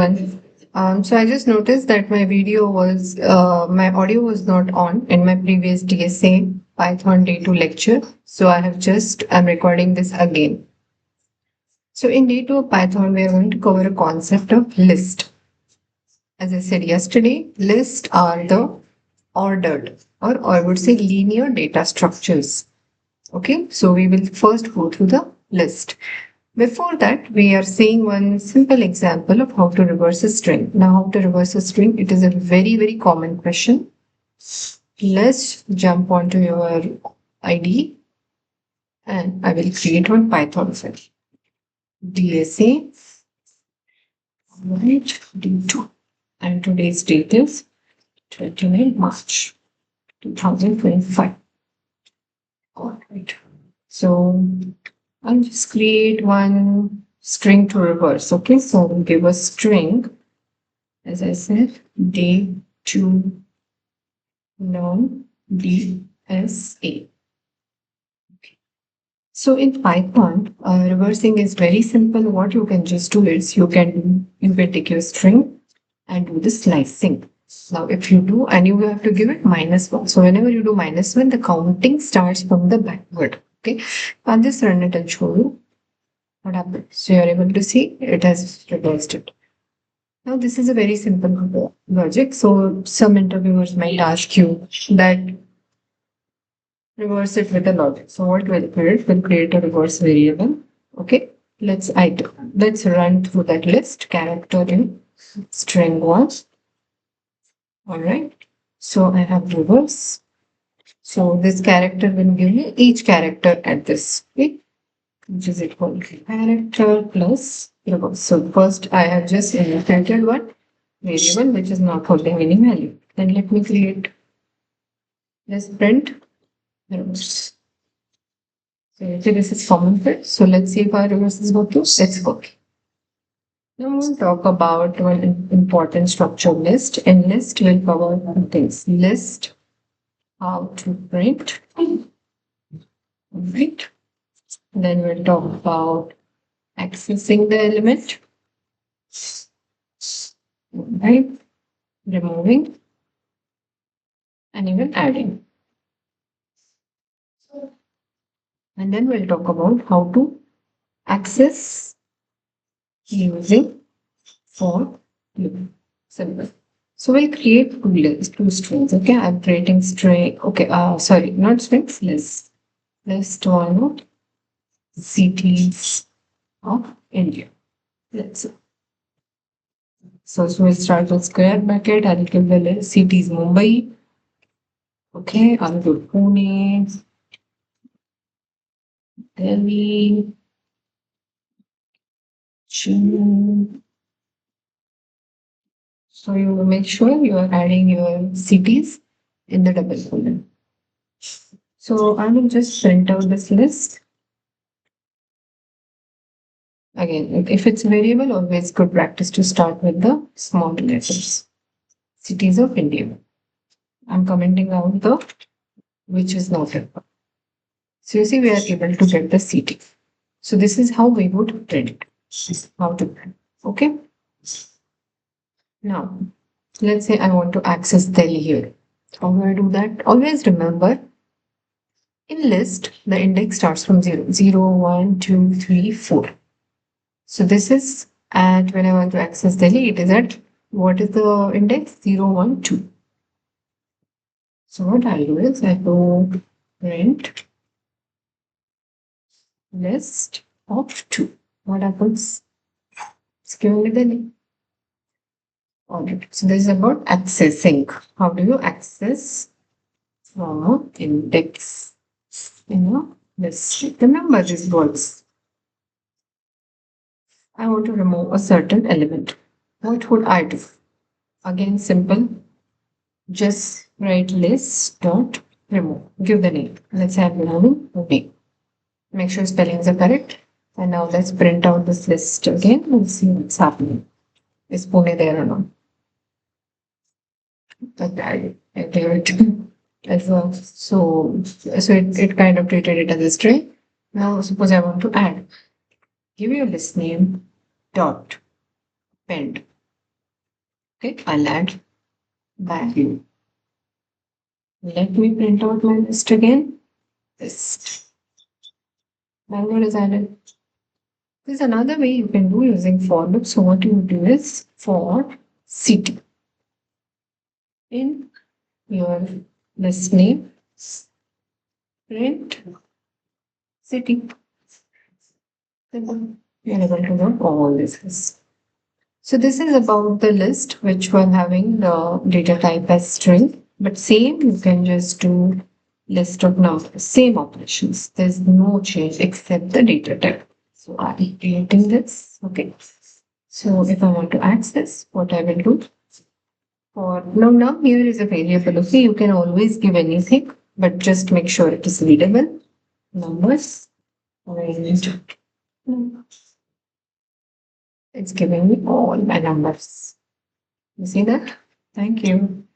So I just noticed that my audio was not on in my previous DSA Python Day 2 lecture. So I'm recording this again. So in Day 2 of Python, we are going to cover a concept of list. As I said yesterday, lists are the ordered, or I would say linear data structures. Okay, so we will first go through the list. Before that, we are seeing one simple example of how to reverse a string. Now, how to reverse a string, it is a very, very common question. Let's jump onto your ID and I will create one Python file. DSA, right, D2. And today's date is 29 March 2025. All right. So I'll just create one string to reverse. Okay, so we'll give a string, as I said, day 2 learn DSA. Okay. So in Python, reversing is very simple. What you can just do is you can take your string and do the slicing. Now, if you do, and you have to give it -1. So whenever you do -1, the counting starts from the backward. Okay, I'll just run it and show you what happened. So you're able to see it has reversed it. Now, this is a very simple logic. So some interviewers might ask you that reverse it with a logic. So what will create? We'll create a reverse variable. Okay, let's run through that list. Character in string was. All right. So I have reverse. So this character will give me each character at this, okay, which is equal to character plus reverse. So first I have just initiated one variable which is not holding any value. Then let me create this print reverse. So actually this is common fit. So let's see if our reverse is working. It's working. Now we'll talk about one important structure list. In list, we'll cover two things. List, how to print, right? Then we'll talk about accessing the element, right? Removing, and even adding. And then we'll talk about how to access using for loop. Simple. So we'll create two strings. Okay, I'm creating string. Okay, sorry, not strings, list. List one cities of India. Let's see. So we'll start with square bracket. I'll give the list cities Mumbai. Okay, I'll do Pune, Delhi, Chennai. So you make sure you are adding your cities in the double colon. So I will just print out this list. Again, if it's variable, always good practice to start with the small letters. Cities of India. I'm commenting out the which is not required. So you see, we are able to get the city. So this is how we would print. How to print. Okay. Now, let's say I want to access Delhi here. How do I do that? Always remember, in list, the index starts from 0. 0, 1, 2, 3, 4. So this is at when I want to access Delhi, it is at what is the index? 0, 1, 2. So what I'll do is I go print list of 2. What happens? It's given me Delhi. Alright. So this is about accessing. How do you access from index? Let's remember these words. I want to remove a certain element. What would I do? Again, simple. Just write list dot remove. Give the name. Let's say I'm removing name. Make sure spellings are correct. And now let's print out this list again and see what's happening. Is Pune there or not? Okay, I gave it as well. So it kind of treated it as a string. Now suppose I want to add. Give your list name dot append. Okay, I'll add value. Let me print out my list again. This Bangalore is added. There's another way you can do using for loop. So what you do is for city in your list name, print city. Simple. You're able to know all this list. So this is about the list which we're having the data type as string, but same you can just do list of numbers, same operations. There's no change except the data type. So I'm creating this. Okay. So if I want to access, what I will do for now here is a variable. Okay, you can always give anything, but just make sure it is readable. Numbers and it's giving me all my numbers. You see that? Thank you.